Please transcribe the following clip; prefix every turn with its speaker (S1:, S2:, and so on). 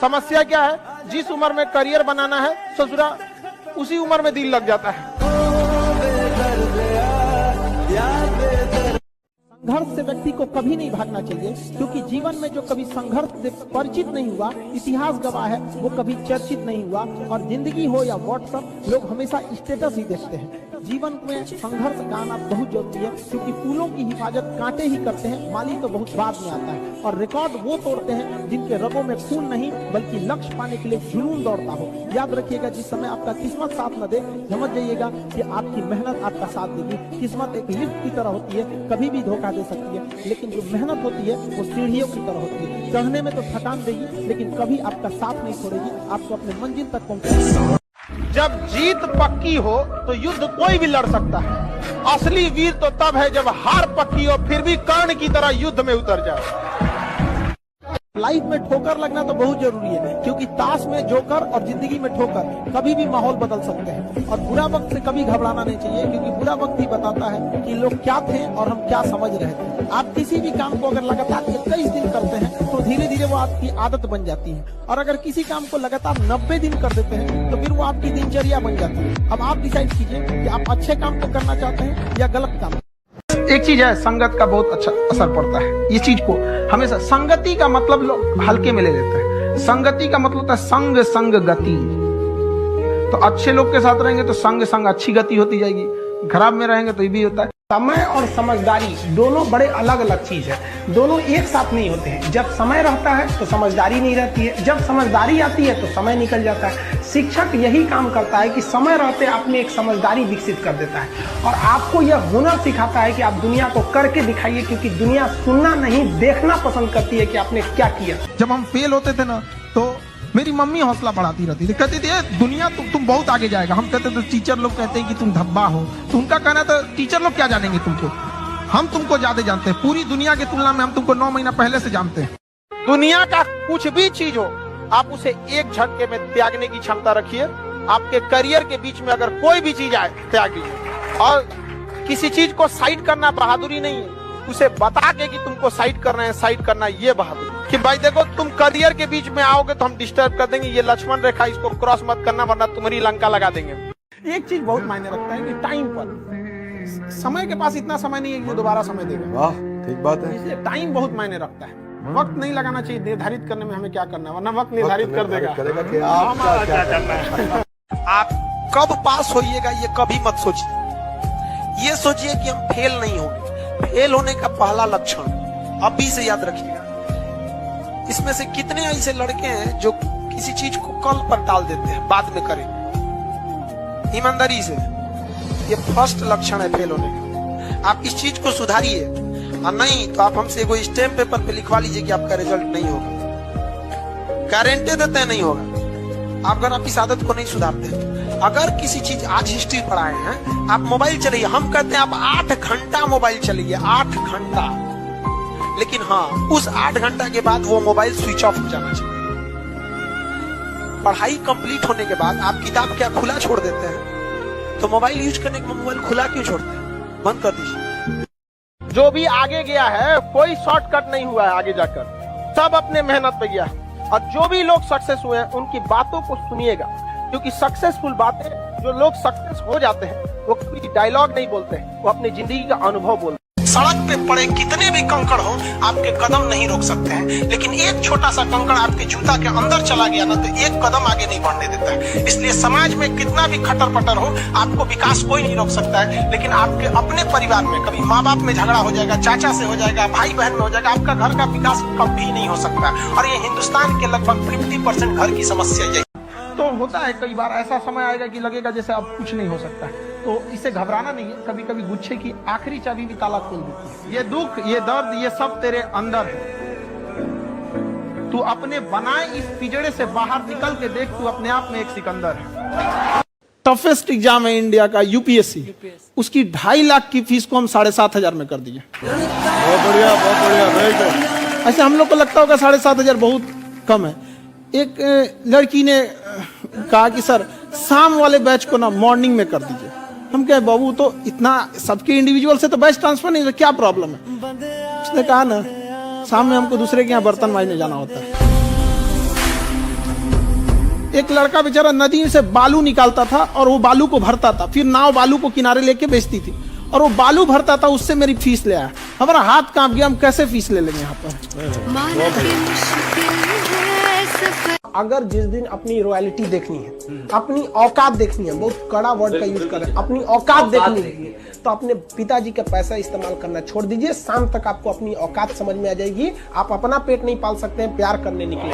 S1: समस्या क्या है, जिस उम्र में करियर बनाना है ससुरा उसी उम्र में दिल लग जाता है। संघर्ष से व्यक्ति को कभी नहीं भागना चाहिए, क्योंकि जीवन में जो कभी संघर्ष से परिचित नहीं हुआ, इतिहास गवाह है, वो कभी चर्चित नहीं हुआ। और जिंदगी हो या व्हाट्सएप, लोग हमेशा स्टेटस ही देखते हैं। जीवन में संघर्ष का आना बहुत जरूरी है, क्योंकि फूलों की हिफाजत कांटे ही करते हैं, माली तो बहुत बाद में आता है। और रिकॉर्ड वो तोड़ते हैं जिनके रगों में खून नहीं बल्कि लक्ष्य पाने के लिए जुनून दौड़ता हो। याद रखिएगा, जिस समय आपका किस्मत साथ न दे, समझ जाइएगा कि आपकी मेहनत आपका साथ देगी। किस्मत एक लिफ्ट की तरह होती है, कभी भी धोखा दे सकती है, लेकिन जो मेहनत होती है वो सीढ़ियों की तरह होती है। चढ़ने में तो थकान देगी, लेकिन कभी आपका साथ नहीं छोड़ेगी, आपको अपने मंजिल तक पहुंचाएगी। जब जीत पक्की हो तो युद्ध कोई भी लड़ सकता है। असली वीर तो तब है जब हार पक्की हो फिर भी कर्ण की तरह युद्ध में उतर जाए। लाइफ में ठोकर लगना तो बहुत जरूरी है, क्योंकि ताश में जोकर और जिंदगी में ठोकर कभी भी माहौल बदल सकते हैं। और बुरा वक्त से कभी घबराना नहीं चाहिए, क्योंकि बुरा वक्त ही बताता है कि लोग क्या थे और हम क्या समझ रहे थे। आप किसी भी काम को अगर लगातार 21 दिन करते हैं तो धीरे धीरे वो आपकी आदत बन जाती है। और अगर किसी काम को लगातार 90 दिन कर देते हैं तो फिर वो आपकी दिनचर्या बन जाती है। अब आप डिसाइड कीजिए कि आप अच्छे काम को करना चाहते हैं या गलत काम। एक चीज है, संगत का बहुत अच्छा असर पड़ता है। ये चीज को हमेशा, संगति का मतलब लोग हल्के में ले लेते हैं। संगति का मतलब होता है संग संग गति। तो अच्छे लोग के साथ रहेंगे तो संग संग अच्छी गति होती जाएगी, खराब में रहेंगे तो ये भी होता है।
S2: समय और समझदारी दोनों बड़े अलग अलग चीज है, दोनों एक साथ नहीं होते हैं। जब समय रहता है तो समझदारी नहीं रहती है, जब समझदारी आती है तो समय निकल जाता है। शिक्षक यही काम करता है कि समय रहते आप में एक समझदारी विकसित कर देता है और आपको यह हुनर सिखाता है कि आप दुनिया को करके दिखाइए, क्योंकि दुनिया सुनना नहीं देखना पसंद करती है कि आपने क्या किया।
S1: जब हम फेल होते थे ना तो मेरी मम्मी हौसला बढ़ाती रहती थी, कहती थी दुनिया तुम बहुत आगे जाएगा। हम कहते थे टीचर लोग कहते हैं कि तुम धब्बा हो, तो उनका कहना था टीचर लोग क्या जानेंगे तुमको, हम तुमको ज्यादा जानते हैं। पूरी दुनिया की तुलना में हम तुमको 9 महीना पहले से जानते हैं। दुनिया का कुछ भी चीज हो, आप उसे एक झटके में त्यागने की क्षमता रखिए। आपके करियर के बीच में अगर कोई भी चीज आए त्याग दीजिए। और किसी चीज को साइड करना बहादुरी नहीं है, उसे बता के कि तुमको साइड करना है, साइड करना है, ये बहादुरी। कि भाई देखो तुम करियर के बीच में आओगे तो हम डिस्टर्ब कर देंगे, ये लक्ष्मण रेखा इसको क्रॉस मत करना वरना तुम्हारी लंका लगा देंगे। एक चीज बहुत मायने रखता है कि टाइम पर, समय के पास इतना समय नहीं है कि दोबारा समय देगा।
S3: वाह, ठीक बात है।
S1: इसलिए टाइम बहुत मायने रखता है। वक्त नहीं लगाना चाहिए निर्धारित करने में हमें क्या करना है, वरना वक्त निर्धारित कर देगा
S3: कि आपका क्या करना है।
S4: आप कब पास होइएगा ये कभी मत सोचिए, ये सोचिए कि हम फेल नहीं होंगे। फेल होने का पहला लक्षण अभी से याद रखिएगा। इसमें से कितने ऐसे लड़के हैं जो किसी चीज को कल पर टाल देते हैं, बाद में करें। ईमानदारी से, ये फर्स्ट लक्षण है फेल होने का। आप इस चीज को सुधारिए, और नहीं तो आप हमसे कोई स्टैम्प पेपर पे लिखवा लीजिए कि आपका रिजल्ट नहीं होगा। गारंटी देते हैं नहीं होगा, अगर आप इस आदत को नहीं सुधारते। अगर किसी चीज, आज हिस्ट्री पढ़ाए हैं, आप मोबाइल चलाइए, हम कहते हैं आप 8 घंटा मोबाइल चलाइए, 8 घंटा। लेकिन हाँ, उस 8 घंटा के बाद वो मोबाइल स्विच ऑफ हो जाना चाहिए। पढ़ाई कंप्लीट होने के बाद आप किताब क्या खुला छोड़ देते हैं, तो मोबाइल यूज करने के बाद मोबाइल खुला क्यों छोड़ते हैं? बंद कर दीजिए।
S1: जो भी आगे गया है कोई शॉर्टकट नहीं हुआ है आगे जाकर, सब अपने मेहनत पे गया। और जो भी लोग सक्सेस हुए हैं उनकी बातों को सुनिएगा, क्योंकि सक्सेसफुल बातें, जो लोग सक्सेस हो जाते हैं वो कोई डायलॉग नहीं बोलते हैं, वो अपनी जिंदगी का अनुभव बोलते हैं।
S4: सड़क पे पड़े कितने भी कंकड़ हो, आपके कदम नहीं रोक सकते हैं, लेकिन एक छोटा सा कंकड़ आपके जूता के अंदर चला गया ना, तो एक कदम आगे नहीं बढ़ने देता है। इसलिए समाज में कितना भी खटर पटर हो, आपको विकास कोई नहीं रोक सकता है। लेकिन आपके अपने परिवार में कभी माँ बाप में झगड़ा हो जाएगा, चाचा से हो जाएगा, भाई बहन में हो जाएगा, आपका घर का विकास कभी नहीं हो सकता। और ये हिंदुस्तान के लगभग 50% घर की समस्या है।
S1: तो होता है कई बार ऐसा समय आएगा कि लगेगा जैसे अब कुछ नहीं हो सकता है, तो इससे घबराना नहीं है। कभी कभी गुच्छे की आखिरी चाबी भी ताला खोल देती है। ये दुख, ये दर्द, ये सब तेरे अंदर है। तू अपने बनाए इस पिंजड़े से बाहर निकल के देख, तू अपने आप में एक सिकंदर है। टफेस्ट एग्जाम है इंडिया का, यूपीएससी। उसकी 2.5 लाख की फीस को हम 7,500 में कर दिए।
S3: बहुत बढ़िया, बहुत बढ़िया, वेरी गुड।
S1: ऐसे हम लोग को लगता होगा 7,500 बहुत कम है। एक लड़की ने कहा कि सर शाम वाले बैच को ना मॉर्निंग में कर दीजिए। हम कहे बाबू तो इतना सबके इंडिविजुअल से तो बैच ट्रांसफर नहीं, तो क्या प्रॉब्लम है? उसने कहा ना शाम में हमको दूसरे के यहाँ बर्तन मांजने जाना होता है। एक लड़का बेचारा नदी से बालू निकालता था और वो बालू को भरता था, फिर नाव बालू को किनारे लेके बेचती थी और वो बालू भरता था, उससे मेरी फीस ले आया। हमारा हाथ कांप गया, हम कैसे फीस ले लेंगे यहाँ पर।
S2: अगर जिस दिन अपनी रॉयल्टी देखनी है, अपनी औकात देखनी है, बहुत कड़ा वर्ड का यूज कर रहे हैं, अपनी औकात देखनी है, तो अपने पिताजी का पैसा इस्तेमाल करना छोड़ दीजिए। शाम तक आपको अपनी औकात समझ में आ जाएगी। आप अपना पेट नहीं पाल सकते हैं, प्यार करने निकले।